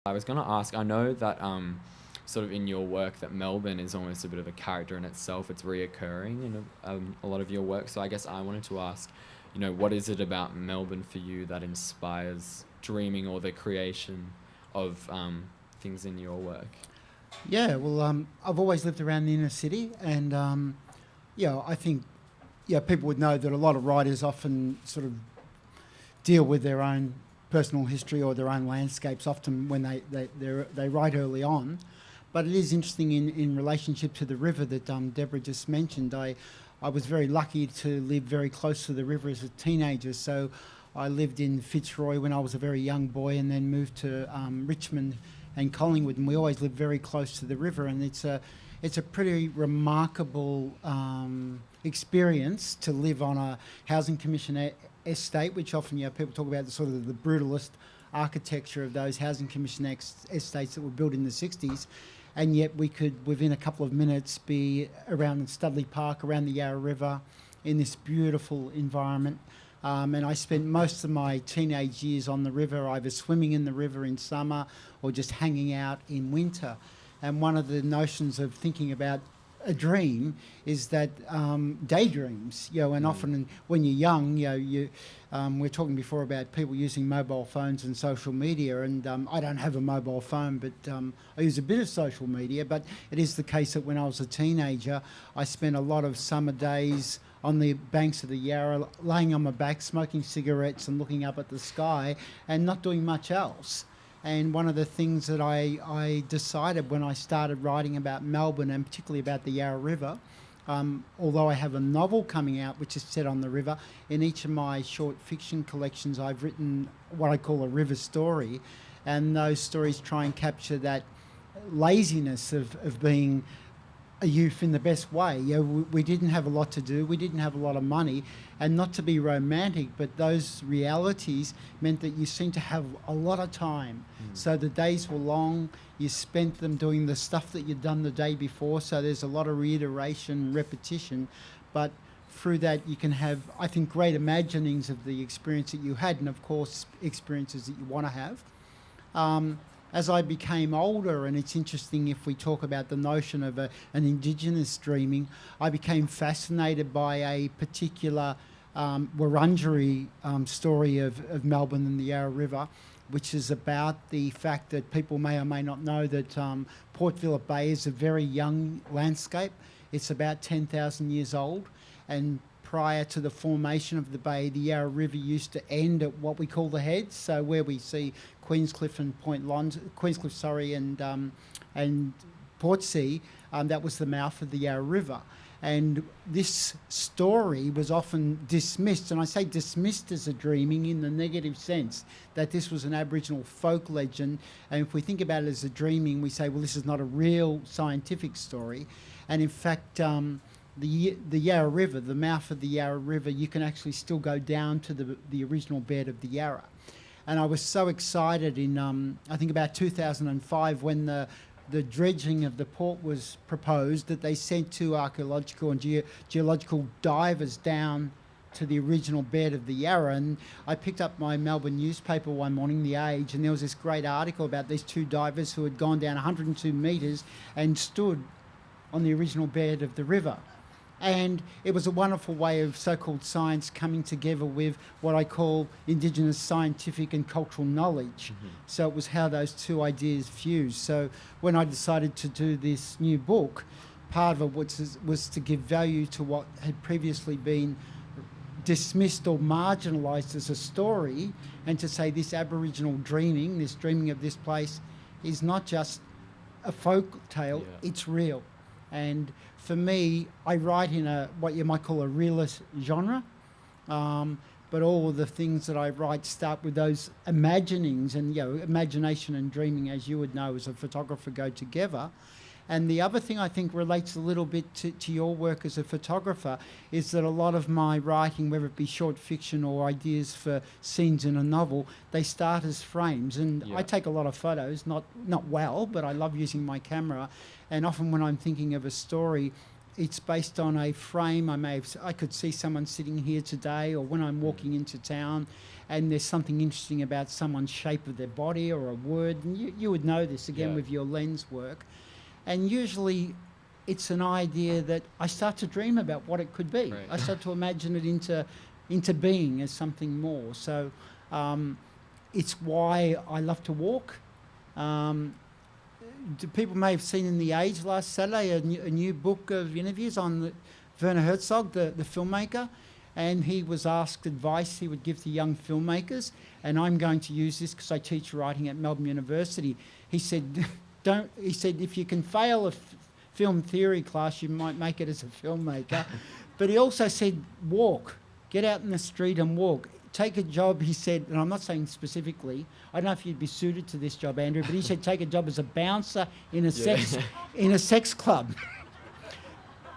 I was going to ask, I know that sort of in your work that Melbourne is almost a bit of a character in itself. It's reoccurring in a lot of your work. So I guess I wanted to ask, what is it about Melbourne for you that inspires dreaming or the creation of things in your work? Yeah, well, I've always lived around the inner city, and I think people would know that a lot of writers often sort of deal with their own personal history or their own landscapes often when they write early on. But it is interesting in relationship to the river that Deborah just mentioned. I was very lucky to live very close to the river as a teenager, so I lived in Fitzroy when I was a very young boy and then moved to Richmond and Collingwood, and we always lived very close to the river, and it's a pretty remarkable experience to live on a housing commission estate, which often people talk about the sort of the brutalist architecture of those housing commission estates that were built in the 60s, and yet we could within a couple of minutes be around in Studley Park, around the Yarra River, in this beautiful environment. And I spent most of my teenage years on the river, either swimming in the river in summer or just hanging out in winter. And one of the notions of thinking about a dream is that daydreams, and often when you're young, we're talking before about people using mobile phones and social media, and I don't have a mobile phone, but I use a bit of social media. But it is the case that when I was a teenager, I spent a lot of summer days on the banks of the Yarra, laying on my back, smoking cigarettes and looking up at the sky and not doing much else. And one of the things that I decided when I started writing about Melbourne, and particularly about the Yarra River, although I have a novel coming out which is set on the river, in each of my short fiction collections I've written what I call a river story, and those stories try and capture that laziness of being a youth in the best way. We didn't have a lot to do, we didn't have a lot of money, and not to be romantic, but those realities meant that you seemed to have a lot of time. So the days were long, you spent them doing the stuff that you'd done the day before, so there's a lot of reiteration, repetition, but through that you can have, I think, great imaginings of the experience that you had, and of course experiences that you want to have. As I became older, and it's interesting if we talk about the notion of an Indigenous dreaming, I became fascinated by a particular Wurundjeri story of Melbourne and the Yarra River, which is about the fact that people may or may not know that Port Phillip Bay is a very young landscape. It's about 10,000 years old, and prior to the formation of the bay, the Yarra River used to end at what we call the heads, so where we see Queenscliff and and Portsea, that was the mouth of the Yarra River. And this story was often dismissed, and I say dismissed as a dreaming in the negative sense, that this was an Aboriginal folk legend. And if we think about it as a dreaming, we say, well, this is not a real scientific story. And in fact, the Yarra River, the mouth of the Yarra River, you can actually still go down to the original bed of the Yarra. And I was so excited in, I think about 2005, when the dredging of the port was proposed, that they sent two archaeological and geological divers down to the original bed of the Yarra. And I picked up my Melbourne newspaper one morning, The Age, and there was this great article about these two divers who had gone down 102 metres and stood on the original bed of the river. And it was a wonderful way of so-called science coming together with what I call Indigenous scientific and cultural knowledge. So it was how those two ideas fused. So when I decided to do this new book, part of it was to give value to what had previously been dismissed or marginalised as a story, and to say this Aboriginal dreaming, this dreaming of this place, is not just a folk tale, it's real. And for me, I write in what you might call a realist genre, but all of the things that I write start with those imaginings, and imagination and dreaming, as you would know as a photographer, go together. And the other thing I think relates a little bit to your work as a photographer is that a lot of my writing, whether it be short fiction or ideas for scenes in a novel, they start as frames. And I take a lot of photos, not well, but I love using my camera. And often when I'm thinking of a story, it's based on a frame. I could see someone sitting here today, or when I'm walking into town, and there's something interesting about someone's shape of their body or a word. And you would know this again with your lens work. And usually it's an idea that I start to dream about what it could be. Right. I start to imagine it into being as something more. So it's why I love to walk. People may have seen in The Age last Saturday a new book of interviews on Werner Herzog, the filmmaker, and he was asked advice he would give to young filmmakers, and I'm going to use this because I teach writing at Melbourne University. He said, if you can fail a film theory class, you might make it as a filmmaker. But he also said, walk. Get out in the street and walk. Take a job, he said, and I'm not saying specifically, I don't know if you'd be suited to this job, Andrew, but he said take a job as a bouncer in a sex club.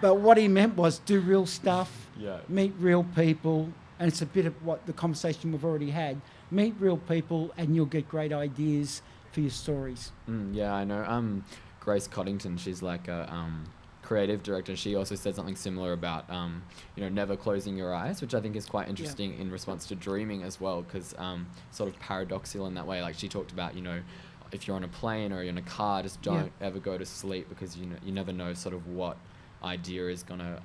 But what he meant was do real stuff, meet real people, and it's a bit of what the conversation we've already had. Meet real people and you'll get great ideas for your stories. Yeah, I know. Grace Coddington, she's like a creative director. She also said something similar about never closing your eyes, which I think is quite interesting in response to dreaming as well, because sort of paradoxical in that way. Like she talked about, if you're on a plane or you're in a car, just don't ever go to sleep, because you never know sort of what idea is gonna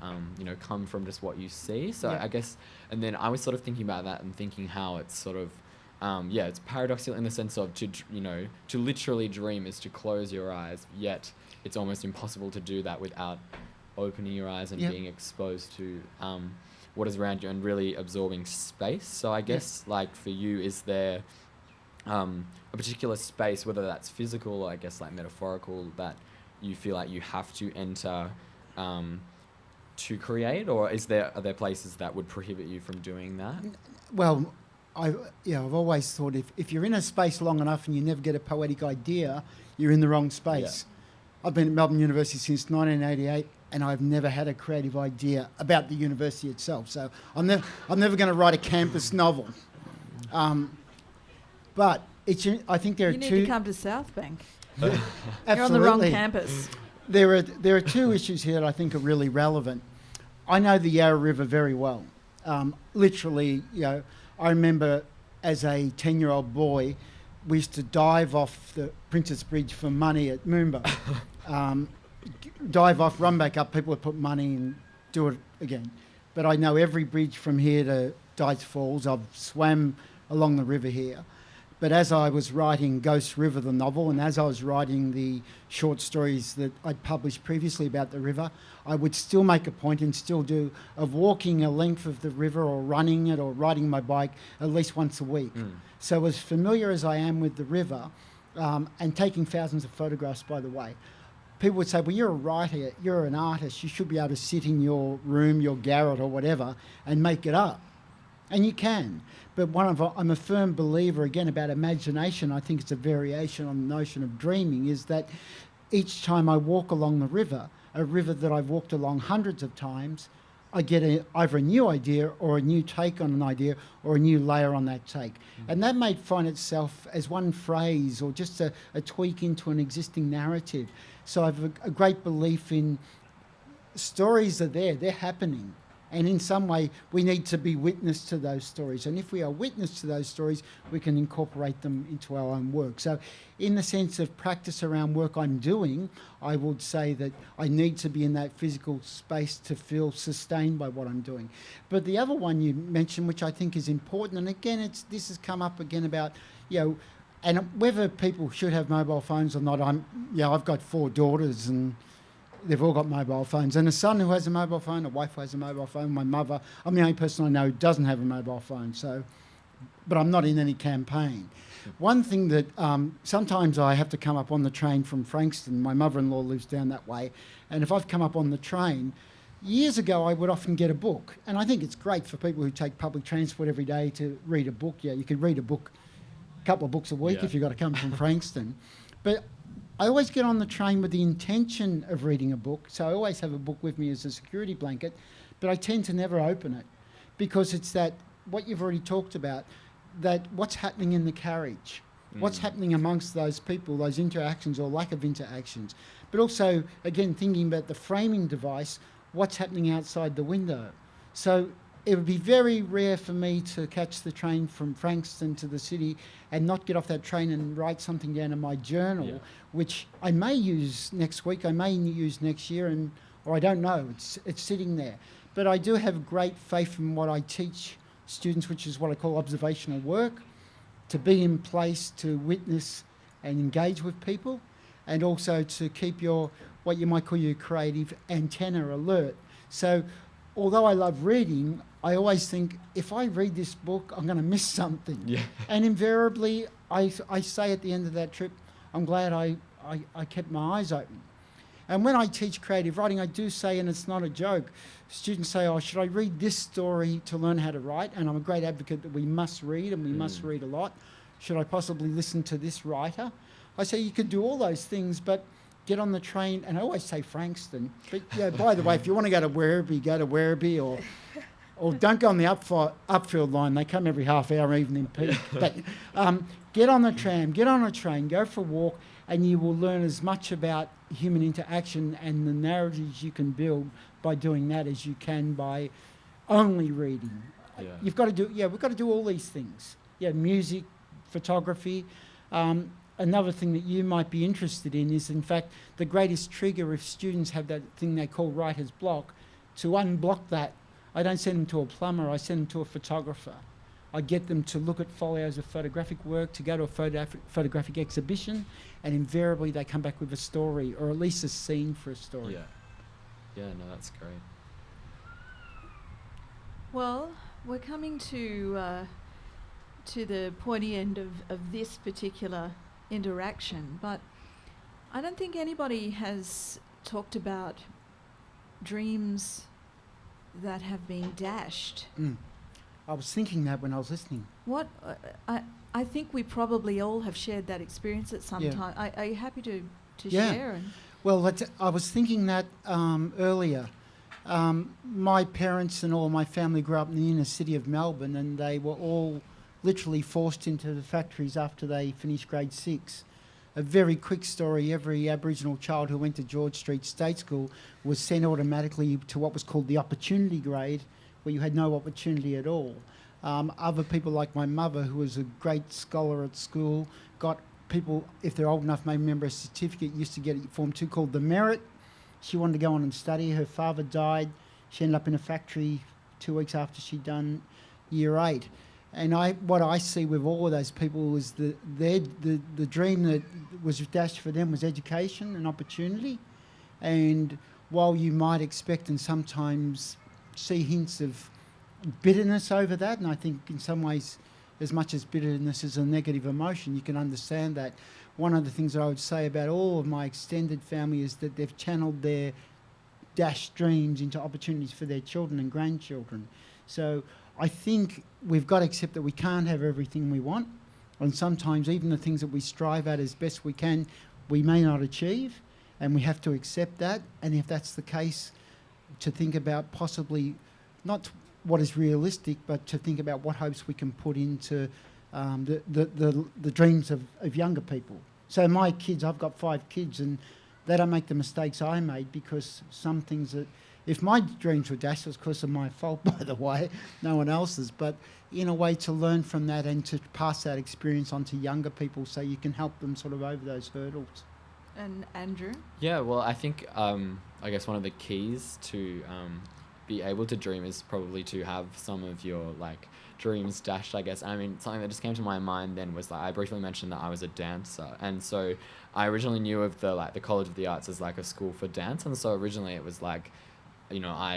come from just what you see. So I guess, and then I was sort of thinking about that and thinking how it's sort of it's paradoxical in the sense of to literally dream is to close your eyes, yet it's almost impossible to do that without opening your eyes and being exposed to what is around you and really absorbing space. So I guess like for you, is there a particular space, whether that's physical or I guess like metaphorical, that you feel like you have to enter to create, or are there places that would prohibit you from doing that? Well, I've always thought if you're in a space long enough and you never get a poetic idea, you're in the wrong space. I've been at Melbourne University since 1988 and I've never had a creative idea about the university itself. So I'm never going to write a campus novel. But I think there are two... You need to come to South Bank. Absolutely. You're on the wrong campus. There are two issues here that I think are really relevant. I know the Yarra River very well. Literally, I remember as a 10-year-old boy, we used to dive off the Princess Bridge for money at Moomba. Dive off, run back up, people would put money and do it again. But I know every bridge from here to Dice Falls. I've swam along the river here. But as I was writing Ghost River, the novel, and as I was writing the short stories that I'd published previously about the river, I would still make a point and still do of walking a length of the river or running it or riding my bike at least once a week. So as familiar as I am with the river, and taking thousands of photographs, by the way, people would say, well, you're a writer, you're an artist, you should be able to sit in your room, your garret or whatever, and make it up. And you can. But I'm a firm believer, again, about imagination. I think it's a variation on the notion of dreaming, is that each time I walk along the river, a river that I've walked along hundreds of times, I get either a new idea or a new take on an idea or a new layer on that take. And that may find itself as one phrase or just a tweak into an existing narrative. So I have a great belief in stories are there, they're happening. And in some way, we need to be witness to those stories. And if we are witness to those stories, we can incorporate them into our own work. So in the sense of practice around work I'm doing, I would say that I need to be in that physical space to feel sustained by what I'm doing. But the other one you mentioned, which I think is important, and again, this has come up again about, and whether people should have mobile phones or not, I've got 4 daughters and they've all got mobile phones. And a son who has a mobile phone, a wife who has a mobile phone, my mother. I'm the only person I know who doesn't have a mobile phone. But I'm not in any campaign. One thing that sometimes I have to come up on the train from Frankston. My mother-in-law lives down that way. And if I've come up on the train, years ago I would often get a book. And I think it's great for people who take public transport every day to read a book. Yeah, you could read a couple of books a week if you've got to come from Frankston. But I always get on the train with the intention of reading a book, so I always have a book with me as a security blanket, but I tend to never open it because it's that, what you've already talked about, that what's happening in the carriage, what's happening amongst those people, those interactions or lack of interactions. But also, again, thinking about the framing device, what's happening outside the window. So it would be very rare for me to catch the train from Frankston to the city and not get off that train and write something down in my journal, which I may use next week, I may use next year, or I don't know. It's sitting there. But I do have great faith in what I teach students, which is what I call observational work, to be in place, to witness and engage with people, and also to keep what you might call your creative antenna alert. So although I love reading, I always think, if I read this book, I'm going to miss something. Yeah. And invariably, I say at the end of that trip, I'm glad I kept my eyes open. And when I teach creative writing, I do say, and it's not a joke, students say, oh, should I read this story to learn how to write? And I'm a great advocate that we must read, and we must read a lot. Should I possibly listen to this writer? I say you could do all those things, but get on the train, and I always say Frankston. But yeah, by the way, if you want to go to Werribee, go to Werribee, or don't go on the upfield line. They come every half hour, evening peak. But get on the tram, get on a train, go for a walk, and you will learn as much about human interaction and the narratives you can build by doing that as you can by only reading. Yeah. We've got to do all these things. Yeah, music, photography. Another thing that you might be interested in is, in fact, the greatest trigger if students have that thing they call writer's block. To unblock that, I don't send them to a plumber, I send them to a photographer. I get them to look at folios of photographic work, to go to a photographic exhibition, and invariably they come back with a story, or at least a scene for a story. Yeah. Yeah, no, that's great. Well, we're coming to the pointy end of this particular interaction, but I don't think anybody has talked about dreams that have been dashed. I was thinking that when I was listening. What I think we probably all have shared that experience at some time. Are you happy to share? Well, I was thinking that earlier. My parents and all my family grew up in the inner city of Melbourne, and they were all literally forced into the factories after they finished grade 6. A very quick story, every Aboriginal child who went to George Street State School was sent automatically to what was called the opportunity grade, where you had no opportunity at all. Other people like my mother, who was a great scholar at school, got people, if they're old enough, may remember a certificate, used to get at Form 2 called the Merit. She wanted to go on and study. Her father died. She ended up in a factory 2 weeks after she'd done year 8. And what I see with all of those people was the dream that was dashed for them was education and opportunity. And while you might expect and sometimes see hints of bitterness over that, and I think in some ways as much as bitterness is a negative emotion, you can understand that. One of the things that I would say about all of my extended family is that they've channeled their dashed dreams into opportunities for their children and grandchildren. So I think we've got to accept that we can't have everything we want, and sometimes even the things that we strive at as best we can, we may not achieve, and we have to accept that. And if that's the case, to think about possibly not what is realistic, but to think about what hopes we can put into the dreams of younger people. So my kids, I've got 5 kids, and they don't make the mistakes I made, because some things that, if my dreams were dashed, it was because of my fault, by the way, no one else's, but in a way to learn from that and to pass that experience on to younger people so you can help them sort of over those hurdles. And Andrew? Yeah, well, I think, I guess one of the keys to be able to dream is probably to have some of your, dreams dashed, I guess. I mean, something that just came to my mind then was, I briefly mentioned that I was a dancer, and so I originally knew of the College of the Arts as, a school for dance, and so originally it was, I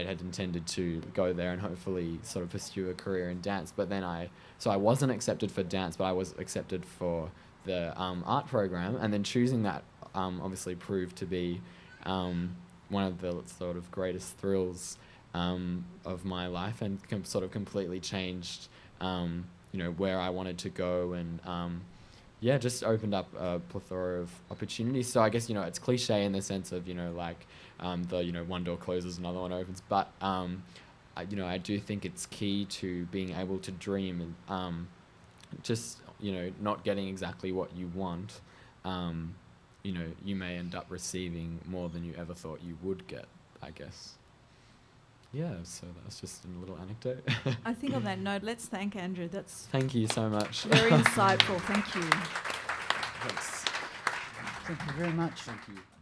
had intended to go there and hopefully sort of pursue a career in dance, but then I wasn't accepted for dance, but I was accepted for the art program, and then choosing that obviously proved to be one of the sort of greatest thrills of my life, and sort of completely changed where I wanted to go, and just opened up a plethora of opportunities. So I guess it's cliche in the sense of one door closes, another one opens, but I do think it's key to being able to dream, and not getting exactly what you want. You may end up receiving more than you ever thought you would get, I guess. yeah, so that's just a little anecdote. I think on that note, let's thank Andrew. That's Thank you so much. very insightful. Thank you. Thanks. Thank you very much. Thank you.